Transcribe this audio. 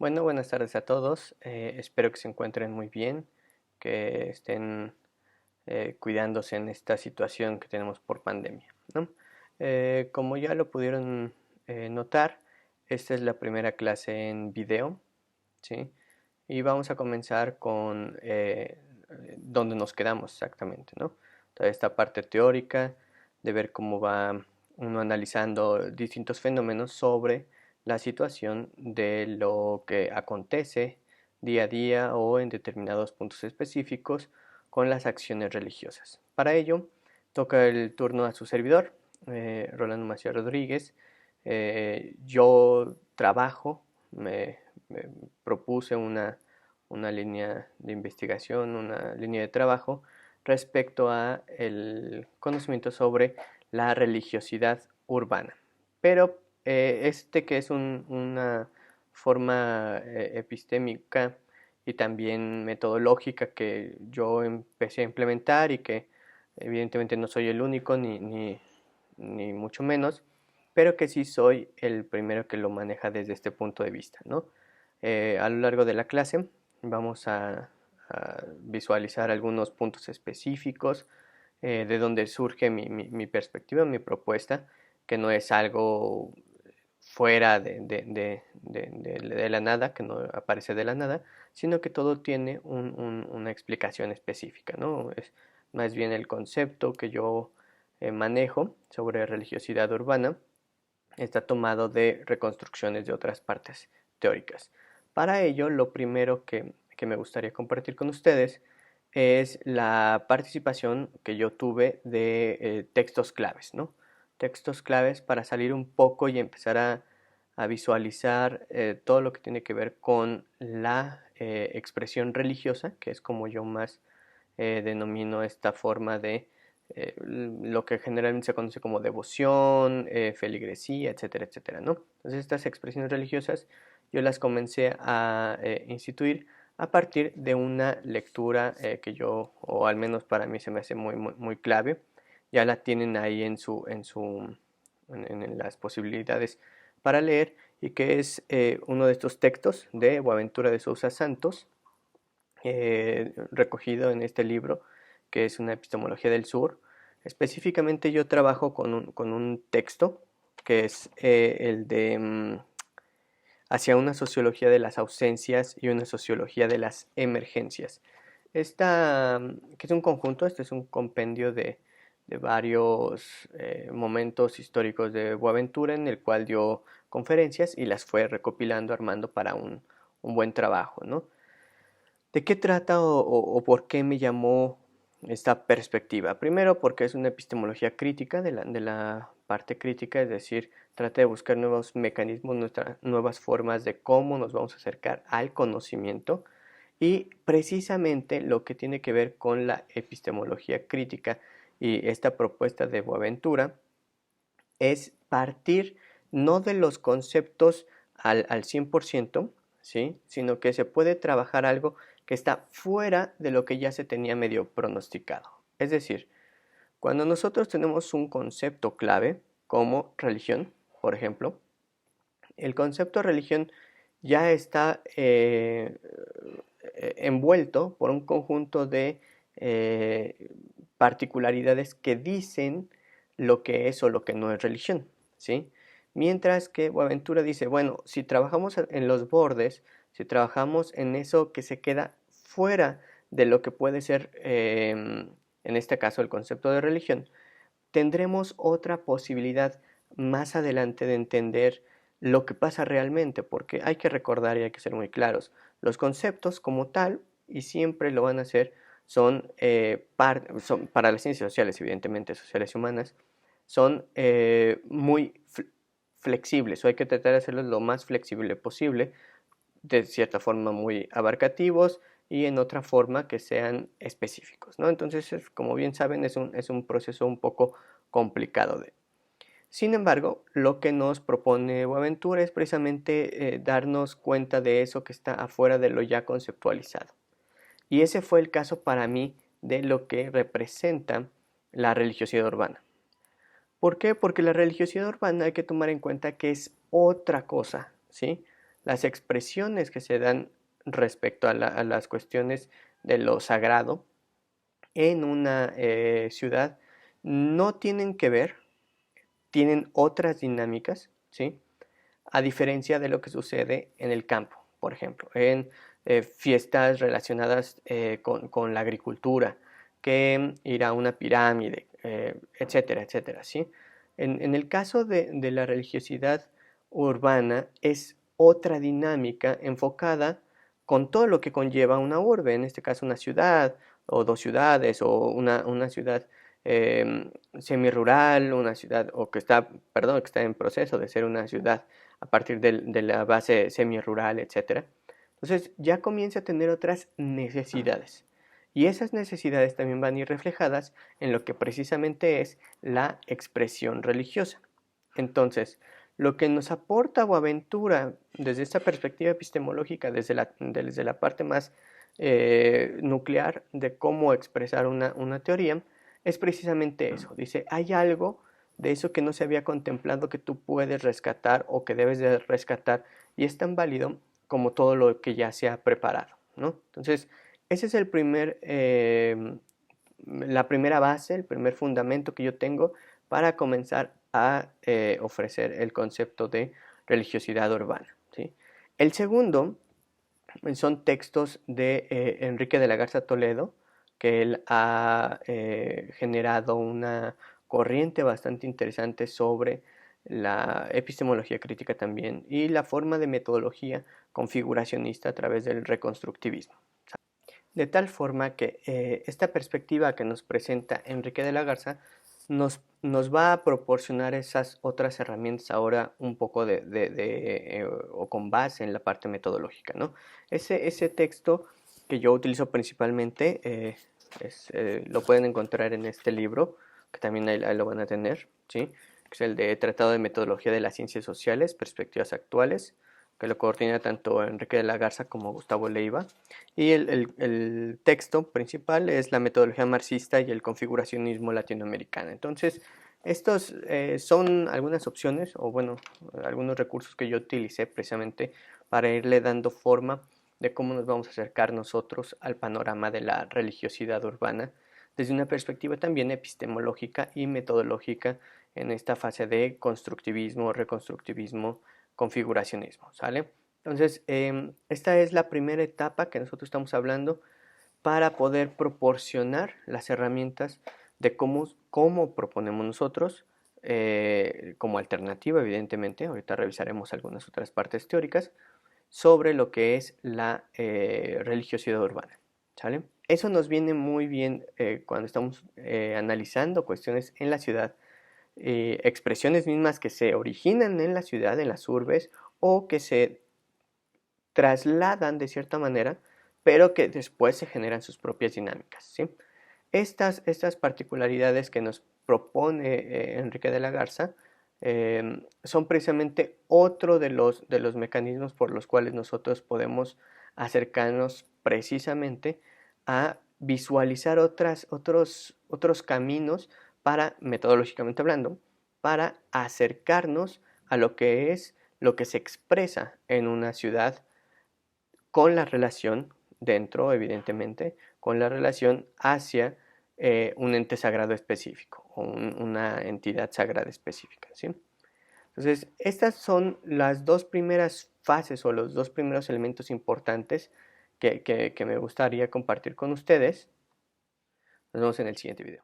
Bueno, buenas tardes a todos. Espero que se encuentren muy bien, que estén cuidándose en esta situación que tenemos por pandemia, ¿no? Como ya lo pudieron notar, esta es la primera clase en video, ¿sí? Y vamos a comenzar con donde nos quedamos exactamente, ¿no? Toda esta parte teórica de ver cómo va uno analizando distintos fenómenos sobre la situación de lo que acontece día a día o en determinados puntos específicos con las acciones religiosas. Para ello, toca el turno a su servidor, Rolando Macías Rodríguez. Yo trabajo, me propuse una línea de investigación, una línea de trabajo respecto a el conocimiento sobre la religiosidad urbana. Pero que es una forma epistémica y también metodológica que yo empecé a implementar y que evidentemente no soy el único ni mucho menos, pero que sí soy el primero que lo maneja desde este punto de vista, ¿no? A lo largo de la clase vamos a visualizar algunos puntos específicos de donde surge mi perspectiva, mi propuesta, que no es algo fuera de la nada, que no aparece de la nada, sino que todo tiene una explicación específica, ¿no? Es más bien el concepto que yo manejo sobre religiosidad urbana está tomado de reconstrucciones de otras partes teóricas. Para ello, lo primero que me gustaría compartir con ustedes es la participación que yo tuve de textos claves, ¿no? Textos claves para salir un poco y empezar a visualizar todo lo que tiene que ver con la expresión religiosa, que es como yo más denomino esta forma de lo que generalmente se conoce como devoción, feligresía, etcétera, etcétera, ¿no? Entonces estas expresiones religiosas yo las comencé a instituir a partir de una lectura que yo, o al menos para mí se me hace muy clave, ya la tienen ahí en las posibilidades para leer, y que es uno de estos textos de Boaventura de Sousa Santos, recogido en este libro, que es una epistemología del sur. Específicamente yo trabajo con un texto que es el de Hacia una sociología de las ausencias y una sociología de las emergencias. Esta, que es un conjunto, este es un compendio de varios momentos históricos de Boaventura en el cual dio conferencias y las fue recopilando, armando para un buen trabajo, ¿no? ¿De qué trata o por qué me llamó esta perspectiva? Primero, porque es una epistemología crítica de la parte crítica, es decir, trata de buscar nuevos mecanismos, nuevas formas de cómo nos vamos a acercar al conocimiento, y precisamente lo que tiene que ver con la epistemología crítica y esta propuesta de Boaventura es partir no de los conceptos al 100%, ¿sí? Sino que se puede trabajar algo que está fuera de lo que ya se tenía medio pronosticado. Es decir, cuando nosotros tenemos un concepto clave, como religión, por ejemplo, el concepto religión ya está envuelto por un conjunto de eh, particularidades que dicen lo que es o lo que no es religión, ¿sí? Mientras que Boaventura dice, bueno, si trabajamos en los bordes, si trabajamos en eso que se queda fuera de lo que puede ser, en este caso, el concepto de religión, tendremos otra posibilidad más adelante de entender lo que pasa realmente, porque hay que recordar y hay que ser muy claros, los conceptos como tal, y siempre lo van a hacer, son para las ciencias sociales, evidentemente sociales y humanas, son muy flexibles, o hay que tratar de hacerlos lo más flexible posible, de cierta forma muy abarcativos y en otra forma que sean específicos, ¿no? Entonces, como bien saben, es un proceso un poco complicado de. Sin embargo, lo que nos propone Boaventura es precisamente darnos cuenta de eso que está afuera de lo ya conceptualizado. Y ese fue el caso para mí de lo que representa la religiosidad urbana. ¿Por qué? Porque la religiosidad urbana hay que tomar en cuenta que es otra cosa, ¿sí? las expresiones que se dan respecto a las cuestiones de lo sagrado en una ciudad no tienen que ver, tienen otras dinámicas, ¿sí? A diferencia de lo que sucede en el campo, por ejemplo, en fiestas relacionadas con la agricultura, que ir a una pirámide, etcétera, etcétera, ¿sí? En el caso de la religiosidad urbana es otra dinámica enfocada con todo lo que conlleva una urbe, en este caso una ciudad o dos ciudades o una ciudad semirural, una ciudad o que está, perdón, que está en proceso de ser una ciudad a partir de la base semi-rural, etc. Entonces ya comienza a tener otras necesidades. Y esas necesidades también van a ir reflejadas en lo que precisamente es la expresión religiosa. Entonces, lo que nos aporta Boaventura desde esta perspectiva epistemológica, desde la parte más nuclear de cómo expresar una teoría, es precisamente eso. Dice, hay algo de eso que no se había contemplado que tú puedes rescatar o que debes de rescatar y es tan válido como todo lo que ya se ha preparado, ¿no? Entonces, ese es la primera base, el primer fundamento que yo tengo para comenzar a ofrecer el concepto de religiosidad urbana, ¿sí? El segundo son textos de Enrique de la Garza Toledo, que él ha generado una corriente bastante interesante sobre la epistemología crítica también y la forma de metodología configuracionista a través del reconstructivismo. De tal forma que esta perspectiva que nos presenta Enrique de la Garza nos va a proporcionar esas otras herramientas ahora un poco o con base en la parte metodológica, ¿no? Ese texto que yo utilizo principalmente lo pueden encontrar en este libro, que también ahí lo van a tener, ¿sí? Que es el de Tratado de Metodología de las Ciencias Sociales, Perspectivas Actuales, que lo coordina tanto Enrique de la Garza como Gustavo Leiva. Y el texto principal es la metodología marxista y el configuracionismo latinoamericano. Entonces, estos son algunas opciones o bueno, algunos recursos que yo utilicé precisamente para irle dando forma de cómo nos vamos a acercar nosotros al panorama de la religiosidad urbana desde una perspectiva también epistemológica y metodológica en esta fase de constructivismo, reconstructivismo, configuracionismo, ¿sale? Entonces, esta es la primera etapa que nosotros estamos hablando para poder proporcionar las herramientas de cómo proponemos nosotros, como alternativa, evidentemente, ahorita revisaremos algunas otras partes teóricas, sobre lo que es la religiosidad urbana, ¿sale? Eso nos viene muy bien cuando estamos analizando cuestiones en la ciudad, expresiones mismas que se originan en la ciudad, en las urbes, o que se trasladan de cierta manera, pero que después se generan sus propias dinámicas, ¿sí? Estas particularidades que nos propone Enrique de la Garza son precisamente otro de los mecanismos por los cuales nosotros podemos acercarnos precisamente a visualizar otros caminos para, metodológicamente hablando, para acercarnos a lo que es lo que se expresa en una ciudad con la relación dentro, evidentemente, con la relación hacia un ente sagrado específico o una entidad sagrada específica, ¿sí? Entonces, estas son las dos primeras fases o los dos primeros elementos importantes que me gustaría compartir con ustedes. Nos vemos en el siguiente video.